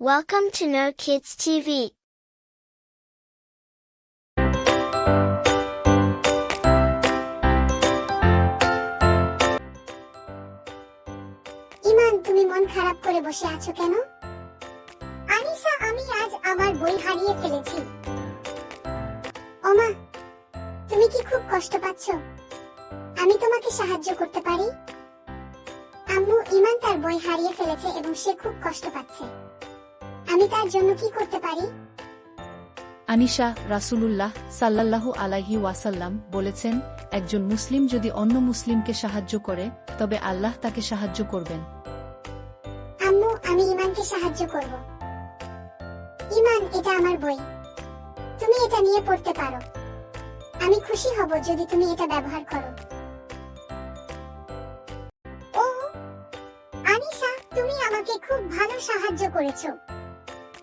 Welcome to No Kids TV. ইমান, তুমি মন খারাপ করে বসে আছো কেন? আনিসা, আমি আজ আমার বই হারিয়ে ফেলেছি। ওমা, তুমি কি খুব কষ্ট পাচ্ছ? আমি তোমাকে সাহায্য করতে পারি? আম্মু, ইমান তার বই হারিয়ে ফেলেছে এবং সে খুব কষ্ট পাচ্ছে। আমি তার জন্য কি করতে পারি? আনিশা, রাসূলুল্লাহ সাল্লাল্লাহু আলাইহি ওয়াসাল্লাম বলেছেন, একজন মুসলিম যদি অন্য মুসলিমকে সাহায্য করে তবে আল্লাহ তাকে সাহায্য করবেন। আম্মু, আমি ইমানকে সাহায্য করব। ইমান, এটা আমার বই, তুমি এটা নিয়ে পড়তে পারো। আমি খুশি হব যদি তুমি এটা ব্যবহার করো। ও আনিশা, তুমি আমাকে খুব ভালো সাহায্য করেছো।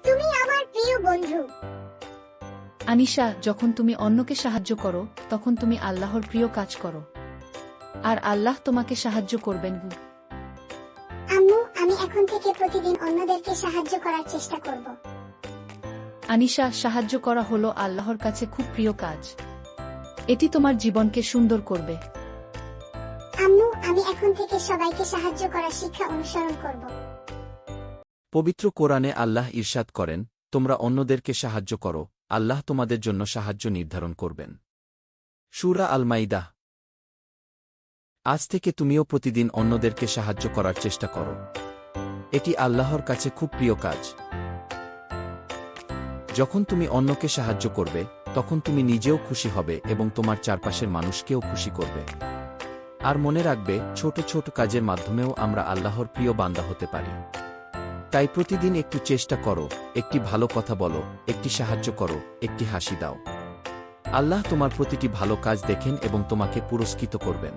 তুমি আমার প্রিয় বন্ধু। আনিশা, যখন তুমি অন্যকে সাহায্য করো তখন তুমি আল্লাহর প্রিয় কাজ করো, আর আল্লাহ তোমাকে সাহায্য করবেন। আম্মু, আমি এখন থেকে প্রতিদিন অন্যদেরকে সাহায্য করার চেষ্টা করব। আনিশা, সাহায্য করা হলো আল্লাহর কাছে খুব প্রিয় কাজ। এটি তোমার জীবনকে সুন্দর করবে। আম্মু, আমি এখন থেকে সবাইকে সাহায্য করার শিক্ষা অনুসরণ করব। পবিত্র কোরআনে আল্লাহ ইরশাদ করেন, তোমরা অন্যদেরকে সাহায্য করো, আল্লাহ তোমাদের জন্য সাহায্য নির্ধারণ করবেন। সূরা আল মাইদা। আজ থেকে তুমিও প্রতিদিন অন্যদেরকে সাহায্য করার চেষ্টা করো। এটি আল্লাহর কাছে খুব প্রিয় কাজ। যখন তুমি অন্যকে সাহায্য করবে তখন তুমি নিজেও খুশি হবে এবং তোমার চারপাশের মানুষকেও খুশি করবে। আর মনে রাখবে, ছোট ছোট কাজের মাধ্যমেও আমরা আল্লাহর প্রিয় বান্দা হতে পারি। তাই প্রতিদিন একটু চেষ্টা করো, একটি ভালো কথা বলো, একটি সাহায্য করো, একটি হাসি দাও। আল্লাহ তোমার প্রতিটি ভালো কাজ দেখেন এবং তোমাকে পুরস্কৃত করবেন।